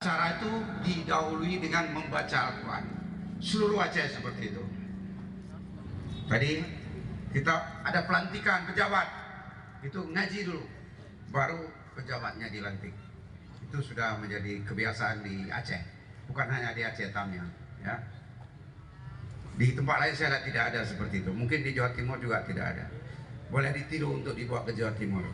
acara itu didahului dengan membaca Al-Quran. Seluruh Aceh seperti itu. Tadi kita ada pelantikan pejabat, itu ngaji dulu, baru pejabatnya dilantik. Itu sudah menjadi kebiasaan di Aceh, bukan hanya di Aceh Tamiang, ya. Di tempat lain saya lihat tidak ada seperti itu. Mungkin di Jawa Timur juga tidak ada. Boleh ditiru untuk dibawa ke Jawa Timur.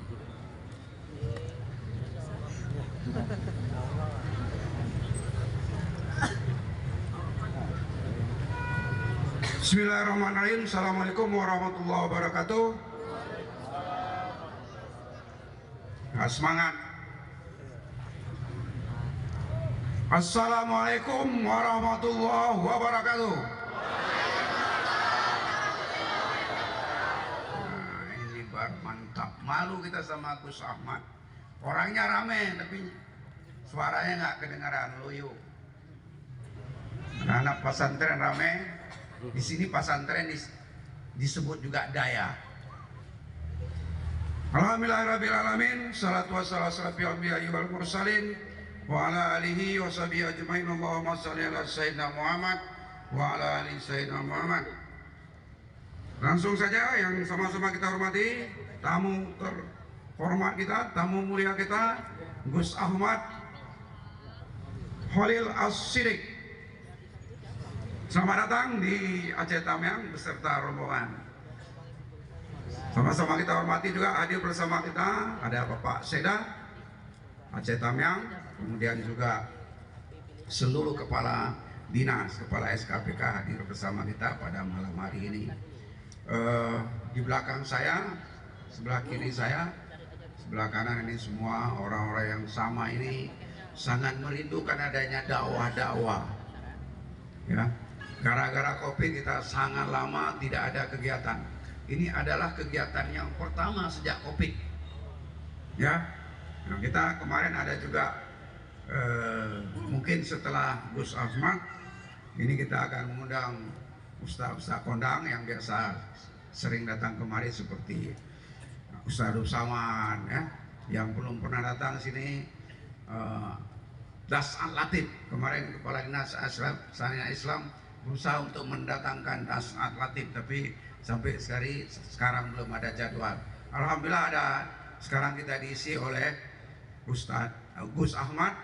Bismillahirrahmanirrahim. Assalamualaikum warahmatullahi wabarakatuh. Nah, semangat. Assalamualaikum warahmatullahi wabarakatuh. Nah, ini baru mantap. Malu kita sama Gus Ahmad. Orangnya rame tapi suaranya nggak kedengaran, loyo. Anak pesantren rame. Di sini pesantren disebut juga daya. Alhamdulillahirrahmanirrahim. Salatu wassalamu ala anbiya'i wal mursalin wa ala alihi wa sahbihi ajma'in. Allahumma shalli ala sayyidina Muhammad wa ala ali sayyidina Muhammad. Langsung saja yang sama-sama kita hormati, tamu terhormat kita, tamu mulia kita, Gus Ahmad Khalil As-Siddiq. Selamat datang di Aceh Tamiang beserta rombongan. Sama-sama kita hormati juga hadir bersama kita ada Bapak Seda Aceh Tamiang, kemudian juga seluruh kepala dinas, kepala SKPK hadir bersama kita pada malam hari ini. Di belakang saya, sebelah kiri saya, sebelah kanan ini semua orang-orang yang sama ini sangat merindukan adanya dakwah-dakwah. Ya. Gara-gara COVID kita sangat lama tidak ada kegiatan. Ini adalah kegiatan yang pertama sejak COVID. Ya, nah, kita kemarin ada juga mungkin setelah Gus Ahmad ini kita akan mengundang Ustaz-Ustaz kondang yang biasa sering datang kemari seperti Ustaz Saman, ya, yang belum pernah datang sini. Das Al-Latif kemarin kepala dinas Islam berusaha untuk mendatangkan Das Al-Latif, tapi sampai sekarang belum ada jadwal. Alhamdulillah ada, sekarang kita diisi oleh Ustaz Gus Ahmad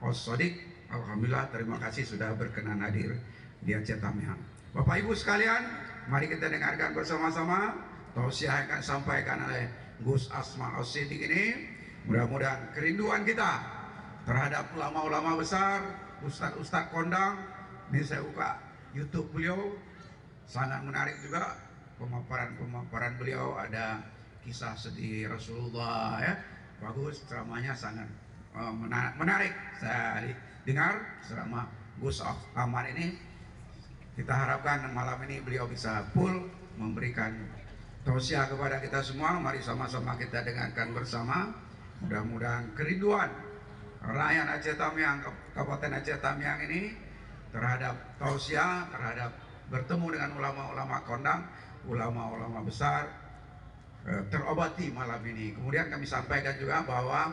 As-Siddiq. Alhamdulillah, terima kasih sudah berkenan hadir di Aceh Tamiang. Bapak Ibu sekalian, mari kita dengarkan bersama-sama tausiah yang akan disampaikan oleh Gus Ahmad As-Siddiq ini. Mudah-mudahan kerinduan kita terhadap ulama-ulama besar, ustaz-ustaz kondang, ini saya buka YouTube beliau, sangat menarik juga pemaparan beliau, ada kisah sedih Rasulullah, ya, bagus, ceramahnya sangat menarik. Saya dengar selama Gus Ahmad ini. Kita harapkan malam ini beliau bisa full memberikan tausiah kepada kita semua. Mari sama-sama kita dengarkan bersama. Mudah-mudahan kerinduan rakyat Aceh Tamiang, Kabupaten Aceh Tamiang ini terhadap tausiah, terhadap bertemu dengan ulama-ulama kondang, ulama-ulama besar, terobati malam ini. Kemudian kami sampaikan juga bahwa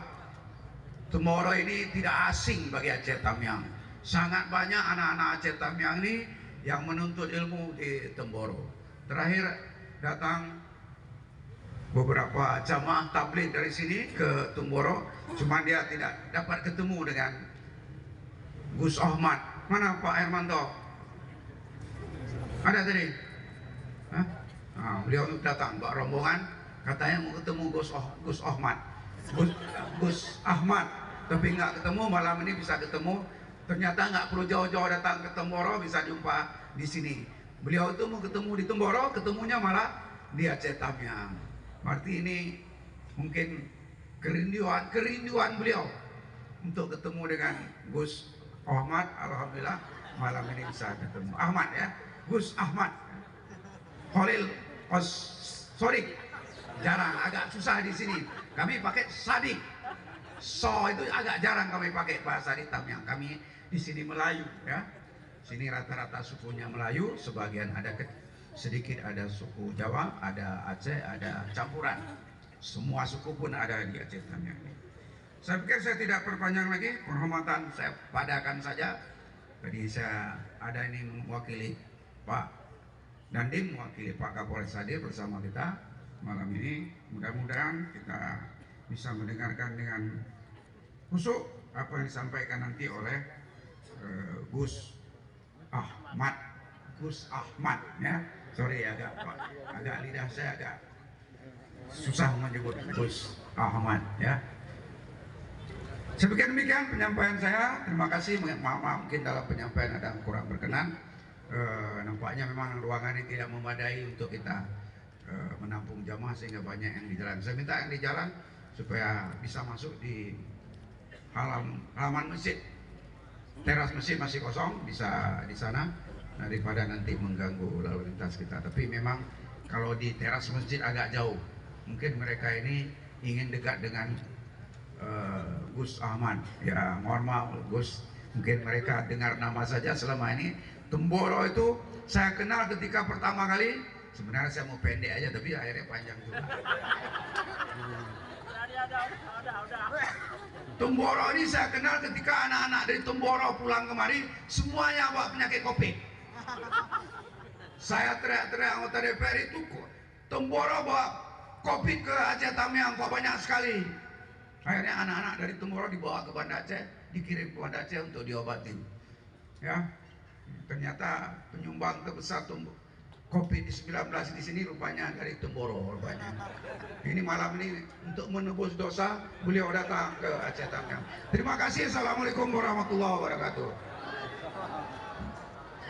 Temboro ini tidak asing bagi Aceh Tamiang. Sangat banyak anak-anak Aceh Tamiang ini yang menuntut ilmu di Temboro. Terakhir datang beberapa jamaah tabligh dari sini ke Temboro, cuma dia tidak dapat ketemu dengan Gus Ahmad. Mana Pak Hermanto? Ada tadi? Hah? Nah, beliau datang bawa rombongan, katanya mau ketemu Gus Ahmad. Gus Ahmad, tapi nggak ketemu. Malam ini bisa ketemu. Ternyata nggak perlu jauh-jauh datang ke Temboro, bisa jumpa di sini. Beliau itu mau ketemu di Temboro, ketemunya malah di Aceh Tamiang. Berarti ini mungkin kerinduan beliau untuk ketemu dengan Gus Ahmad. Alhamdulillah malam ini bisa ketemu Ahmad, ya, Gus Ahmad Khalil As-Siddiq. Jarang, agak susah di sini. Kami pakai Sadik. So itu agak jarang kami pakai bahasa di Tamiang. Kami di sini Melayu, ya. Sini rata-rata sukunya Melayu, sebagian ada sedikit ada suku Jawa, ada Aceh, ada campuran. Semua suku pun ada di Aceh Tamiang ini. Saya pikir saya tidak perpanjang lagi, penghormatan saya padakan saja. Tadi saya ada ini mewakili Pak Dandim, mewakili Pak Kapolres hadir bersama kita malam ini. Mudah-mudahan kita bisa mendengarkan dengan khusyuk apa yang disampaikan nanti oleh Gus Ahmad ya. Sorry agak lidah saya agak susah menyebut Gus Ahmad ya. Sebagian demikian penyampaian saya. Terima kasih. Maaf mungkin dalam penyampaian ada yang kurang berkenan. Nampaknya memang ruangan ini tidak memadai untuk kita menampung jamaah sehingga banyak yang di jalan. Saya minta yang di jalan supaya bisa masuk di halaman masjid. Teras masjid masih kosong, bisa di sana daripada nanti mengganggu lalu lintas kita. Tapi memang kalau di teras masjid agak jauh. Mungkin mereka ini ingin dekat dengan Gus Ahmad. Ya mohon maaf Gus, mungkin mereka dengar nama saja selama ini. Temboro itu saya kenal ketika pertama kali. Sebenarnya saya mau pendek aja tapi akhirnya panjang juga. Temboro ini saya kenal ketika anak-anak dari Temboro pulang kemari semuanya bawa penyakit COVID. Saya teriak-teriak anggota DPR itu, Temboro bawa COVID ke Aceh Tamiang kok banyak sekali. Akhirnya anak-anak dari Temboro dibawa ke Banda Aceh, dikirim ke Banda Aceh untuk diobati. Ya, ternyata penyumbang terbesar COVID-19 di sini rupanya dari Temboro rupanya. Ini malam ini untuk menebus dosa beliau datang ke Aceh Tamiang. Terima kasih. Assalamualaikum warahmatullahi wabarakatuh.